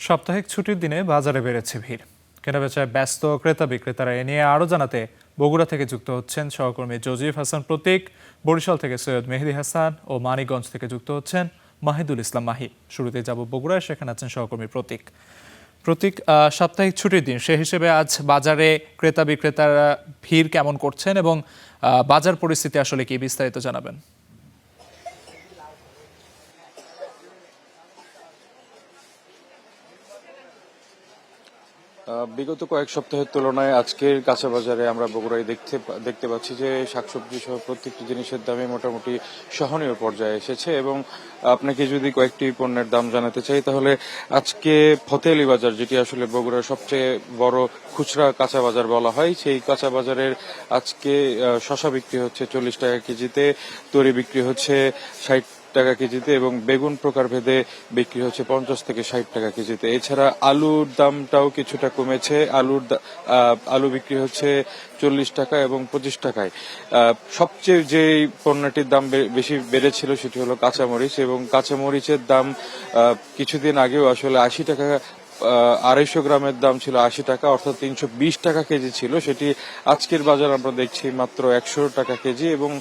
সাপ্তাহিক ছুটির দিনে বাজারে বেড়েছে ভিড়। কেনাবেচায় ব্যস্ত ক্রেতা বিক্রেতারা এ নিয়ে আরও জানাতে বগুড়া থেকে যুক্ত হচ্ছেন সহকর্মী জজিফ হাসান প্রতীক, বরিশাল থেকে সৈয়দ মেহেদী হাসান ও মানিকগঞ্জ থেকে যুক্ত হচ্ছেন মাহিদুল ইসলাম মাহি। শুরুতে যাব বগুড়ায়, সেখানে আছেন সহকর্মী প্রতীক। প্রতীক, সাপ্তাহিক ছুটির দিন, সে হিসেবে আজ বাজারে ক্রেতা বিক্রেতারা ভিড় কেমন করছেন এবং বাজার পরিস্থিতি আসলে কি, বিস্তারিত জানাবেন। বিগত কয়েক সপ্তাহের তুলনায় আজকের কাঁচা বাজারে আমরা বগুড়ায় দেখতে পাচ্ছি যে শাকসবজি সহ প্রত্যেকটি জিনিসের দামে মোটামুটি সহনীয় পর্যায়ে এসেছে। এবং আপনাকে যদি কয়েকটি পণ্যের দাম জানাতে চাই, তাহলে আজকে ফতেলি বাজার, যেটি আসলে বগুড়ার সবচেয়ে বড় খুচরা কাঁচা বাজার বলা হয়, সেই কাঁচা বাজারের আজকে শসা বিক্রি হচ্ছে 40 টাকা কেজিতে, তরি বিক্রি হচ্ছে 60 টাকা কেজিতে এবং বেগুন প্রকারভেদে বিক্রি হচ্ছে 50 থেকে 60 টাকা কেজিতে। এছাড়া আলুর দামটাও কিছুটা কমেছে। আলু বিক্রি হচ্ছে 40 টাকা এবং 25 টাকায়। সবচেয়ে যে পণ্যটির দাম বেশি বেড়েছিল সেটি হলো কাঁচামরিচ, এবং কাঁচামরিচের দাম কিছুদিন আগেও আসলে 80 টাকা, 250 গ্রামের দাম ছিল 80 টাকা, অর্থাৎ 320 টাকা কেজি ছিল। সেটি আজকের বাজার আমরা দেখছি মাত্র 100 টাকা কেজি এবং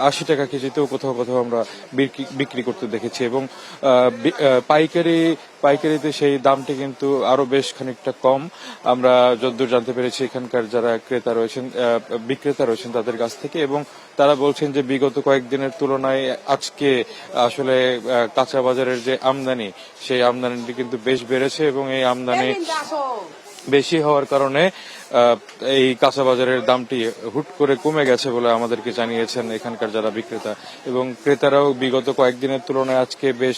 80 টাকা কেজিতেও কোথাও কোথাও আমরা বিক্রি করতে দেখেছি। এবং পাইকারিতে সেই দামটি কিন্তু আরো বেশ খানিকটা কম। আমরা যতদূর জানতে পেরেছি এখানকার যারা বিক্রেতা রয়েছেন তাদের কাছ থেকে, এবং তারা বলছেন যে বিগত কয়েকদিনের তুলনায় আজকে আসলে কাঁচা বাজারের যে আমদানি, সেই আমদানিটি কিন্তু বেশ বেড়েছে এবং এই আমদানি বেশি হওয়ার কারণে এই কাঁচা বাজারের দামটি হুট করে কমে গেছে বলে আমাদেরকে জানিয়েছেন এখানকার যারা বিক্রেতা। এবং ক্রেতারাও বিগত কয়েকদিনের তুলনায় আজকে বেশ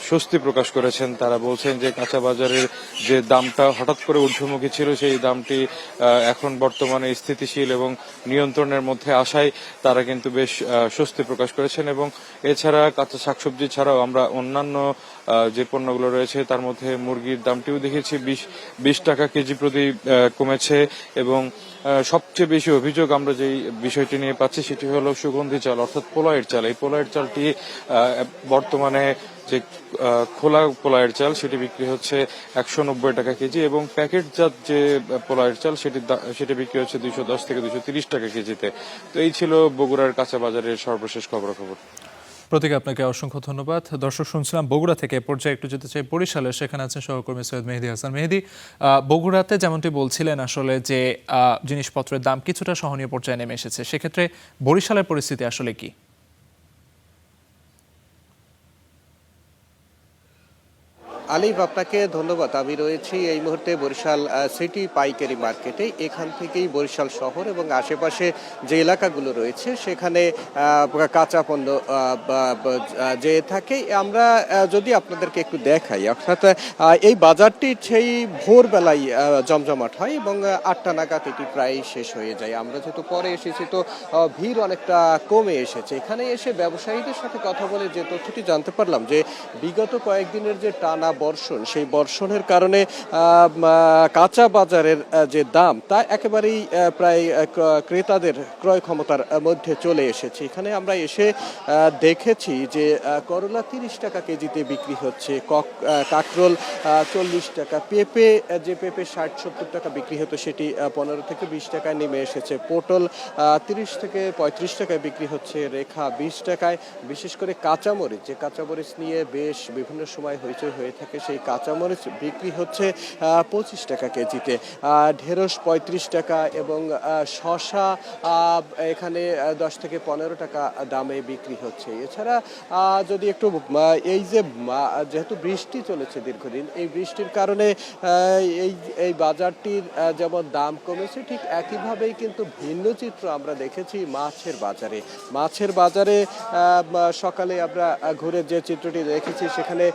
স্বস্তি প্রকাশ করেছেন। তারা বলছেন যে কাঁচা বাজারের যে দামটা হঠাৎ করে ঊর্ধ্বমুখী ছিল, সেই দামটি এখন বর্তমানে স্থিতিশীল এবং নিয়ন্ত্রণের মধ্যে আসায় তারা কিন্তু বেশ স্বস্তি প্রকাশ করেছেন। এবং এছাড়া কাঁচা শাকসবজি ছাড়াও আমরা অন্যান্য যে পণ্যগুলো রয়েছে তার মধ্যে মুরগির দামটিও দেখেছি 20 টাকা কেজি প্রতি কমেছে। এবং সবচেয়ে বেশি অভিযোগ আমরা যে বিষয়টি নিয়ে পাচ্ছি সেটি হলো সুগন্ধি চাল, অর্থাৎ পোলাইয়ের চাল। এই পোলাইয়ের চালটি বর্তমানে যে খোলা পোলাইয়ের চাল সেটি বিক্রি হচ্ছে 190 টাকা কেজি, এবং প্যাকেটজাত যে পোলাইয়ের চাল সেটি বিক্রি হচ্ছে 210 থেকে 230 টাকা কেজিতে। তো এই ছিল বগুড়ার কাঁচা বাজারের সর্বশেষ খবরাখবর। প্রতীক, আপনাকে অসংখ্য ধন্যবাদ। দর্শক, শুনছিলাম বগুড়া থেকে। পর্যায়ে একটু যেতে চাই বরিশালে, সেখানে আছেন সহকর্মী সৈয়দ মেহেদী হাসান। মেহেদী, বগুড়াতে যেমনটি বলছিলেন আসলে যে জিনিসপত্রের দাম কিছুটা সহনীয় পর্যায়ে নেমে এসেছে, সেক্ষেত্রে বরিশালের পরিস্থিতি আসলে কি? আলিফ, আপনাকে ধন্যবাদ। আমি রয়েছি এই মুহূর্তে বরিশাল সিটি পাইকারি মার্কেটে। এখান থেকেই বরিশাল শহর এবং আশেপাশে যে এলাকাগুলো রয়েছে সেখানে কাঁচা পণ্য যে থাকে। আমরা যদি আপনাদেরকে একটু দেখাই, অর্থাৎ এই বাজারটি সেই ভোরবেলায় জমজমাট হয় এবং 8টা নাগাদ এটি প্রায় শেষ হয়ে যায়। আমরা যেহেতু পরে এসেছি তো ভিড় অনেকটা কমে এসেছে। এখানে এসে ব্যবসায়ীদের সাথে কথা বলে যে তথ্যটি জানতে পারলাম যে বিগত কয়েকদিনের যে টানা বর্ষণ, সেই বর্ষণের কারণে কাঁচা বাজারের যে দাম তা একেবারেই প্রায় ক্রেতাদের ক্রয় ক্ষমতার মধ্যে চলে এসেছে। এখানে আমরা এসে দেখেছি যে করলা 30 টাকা কেজিতে বিক্রি হচ্ছে, কাঁকরোল 40 টাকা, পেঁপে 60-70 টাকা বিক্রি হতো সেটি 15 থেকে 20 টাকায় নেমে এসেছে, পটল 30 থেকে 35 টাকায় বিক্রি হচ্ছে, রেখা 20 টাকায়। বিশেষ করে কাঁচামরিচ নিয়ে বেশ বিভিন্ন সময় হইচই হয়ে থাকে, সেই কাঁচামরিচ বিক্রি হচ্ছে 25 টাকা কেজিতে, ঢেঁড়স 35 টাকা এবং শসা এখানে 10 থেকে 15 টাকা দামে বিক্রি হচ্ছে। এছাড়া যদি একটু এই যে যেহেতু বৃষ্টি চলেছে দীর্ঘদিন, এই বৃষ্টির কারণে এই বাজারটির যেমন দাম কমেছে, ঠিক একইভাবেই কিন্তু ভিন্ন চিত্র আমরা দেখেছি মাছের বাজারে সকালে আমরা ঘুরে যে চিত্রটি দেখেছি সেখানে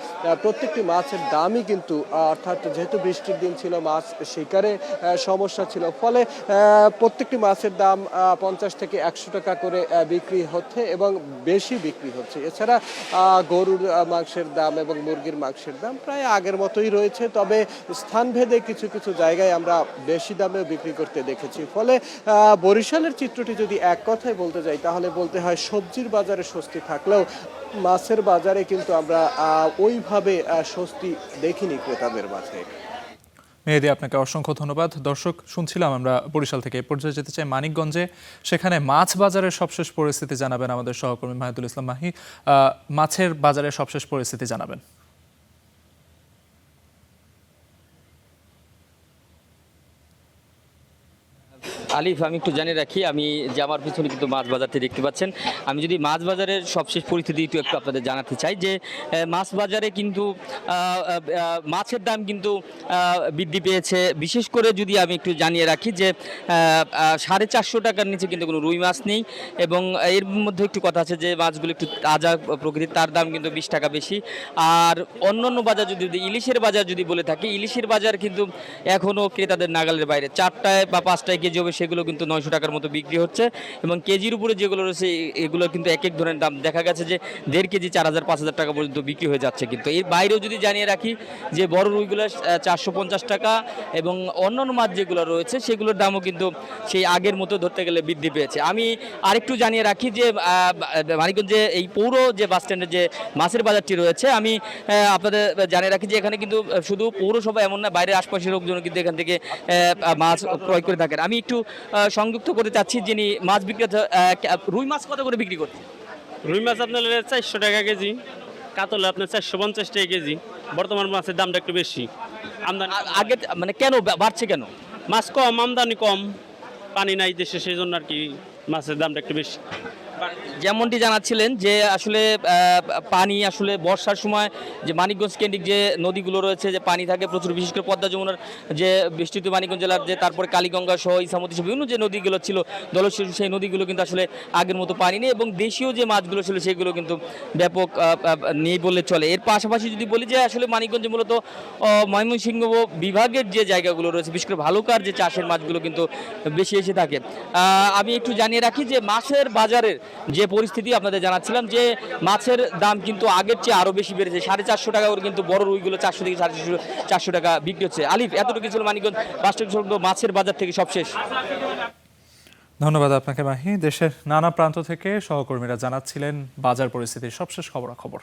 প্রত্যেকটি মাছের দামই কিন্তু, অর্থাৎ যেহেতু বৃষ্টির দিন ছিল, মাছ শিকারে সমস্যা ছিল, ফলে প্রত্যেকটি মাছের দাম 50 থেকে 100 টাকা করে বিক্রি হচ্ছে এবং বেশি বিক্রি হচ্ছে। এছাড়া গরুর মাংসের দাম এবং মুরগির মাংসের দাম প্রায় আগের মতোই রয়েছে, তবে স্থানভেদে কিছু কিছু জায়গায় আমরা বেশি দামে বিক্রি করতে দেখেছি। ফলে বরিশালের চিত্রটি যদি এক কথায় বলতে যাই তাহলে বলতে হয় সবজির বাজারে স্বস্তি থাকলেও মাছের বাজারে কিন্তু আমরা ওইভাবে স্বস্তি দেখিনি ক্রেতাদের মাঝে। মেহেদী, আপনাকে অসংখ্য ধন্যবাদ। দর্শক, শুনছিলাম আমরা বরিশাল থেকে। এই পর্যায়ে যেতে চাই মানিকগঞ্জে। সেখানে মাছ বাজারের সবশেষ পরিস্থিতি জানাবেন আমাদের সহকর্মী মাহিদুল ইসলাম মাহি। মাছের বাজারের সবশেষ পরিস্থিতি জানাবেন। আলিফ, আমি একটু জানিয়ে রাখি, আমি যে আমার পিছনে কিন্তু মাছ বাজারটি দেখতে পাচ্ছেন। আমি যদি মাছ বাজারের সবশেষ পরিস্থিতি একটু আপনাদের জানাতে চাই যে মাছ বাজারে কিন্তু মাছের দাম কিন্তু বৃদ্ধি পেয়েছে। বিশেষ করে যদি আমি একটু জানিয়ে রাখি যে 450 টাকার নিচে কিন্তু কোনো রুই মাছ নেই, এবং এর মধ্যে একটু কথা আছে যে মাছগুলো একটু তাজা প্রকৃতির, তার দাম কিন্তু 20 টাকা বেশি। আর অন্যান্য বাজার যদি ইলিশের বাজার যদি বলে থাকি, ইলিশের বাজার কিন্তু এখনও ক্রেতাদের নাগালের বাইরে। 4টায় বা 5টায় কেজি হবে সেগুলো কিন্তু 900 টাকার মতো বিক্রি হচ্ছে, এবং কেজির উপরে যেগুলো রয়েছে এগুলো কিন্তু এক এক ধরনের দাম। দেখা গেছে যে 1.5 কেজি 4000-5000 টাকা পর্যন্ত বিক্রি হয়ে যাচ্ছে। কিন্তু এর বাইরেও যদি জানিয়ে রাখি যে বড় রুইগুলো 450 টাকা, এবং অন্যান্য মাছ যেগুলো রয়েছে সেগুলোর দামও কিন্তু সেই আগের মতো ধরতে গেলে বৃদ্ধি পেয়েছে। আমি আরেকটু জানিয়ে রাখি যে মানিকগঞ্জে এই পৌর যে বাস স্ট্যান্ডের যে মাছের বাজারটি রয়েছে, আমি আপনাদের জানিয়ে রাখি যে এখানে কিন্তু শুধু পৌরসভা এমন না, বাইরের আশপাশের লোকজন কিন্তু এখান থেকে মাছ ক্রয় করে থাকেন। আমি একটু সংযুক্ত করতে চাচ্ছি যিনি মাছ বিক্রেতা। রুই মাছ কত করে বিক্রি করছে? রুই মাছ আপনার 400 টাকা কেজি, কাতল আপনার 450 টাকা কেজি। বর্তমান মাছের দামটা একটু বেশি। আমদানি আগে মানে কেন বাড়ছে কেন? মাছ কম, আমদানি কম, পানি নাই দেশে, সেই জন্য আর কি মাছের দামটা একটু বেশি। যেমনটি জানাচ্ছিলেন যে আসলে পানি আসলে বর্ষার সময় যে মানিকগঞ্জ কেন্দ্রিক যে নদীগুলো রয়েছে যে পানি থাকে প্রচুর, বিশেষ করে পদ্মা যমুনার যে বিস্তৃত মানিকগঞ্জ জেলার যে, তারপরে কালীগঙ্গা সহ ইসামতি সহ বিভিন্ন যে নদীগুলো ছিল জলশিশু, সেই নদীগুলো কিন্তু আসলে আগের মতো পানি নেই, এবং দেশীয় যে মাছগুলো ছিল সেগুলো কিন্তু ব্যাপক নেই বললে চলে। এর পাশাপাশি যদি বলি যে আসলে মানিকগঞ্জে মূলত ময়মনসিংহ বিভাগের যে জায়গাগুলো রয়েছে, বিশেষ করে ভালুকার যে চাষের মাছগুলো কিন্তু বেশি এসে থাকে। আমি একটু জানিয়ে রাখি যে মাছের বাজারের যে পরিস্থিতি আপনাদের জানাচ্ছিলাম যে মাছের দাম কিন্তু আগের চেয়ে আরো বেশি বেড়েছে। 450 টাকা করে কিন্তু বড় রুইগুলো 400 থেকে 450 টাকা বিক্রি হচ্ছে। আলিফ, এতটুকু ছিল মানিকগঞ্জ মাছের বাজার থেকে সবশেষ। ধন্যবাদ আপনাকে মাহি। দেশের নানা প্রান্ত থেকে সহকর্মীরা জানাচ্ছিলেন বাজার পরিস্থিতির সবশেষ খবরাখবর।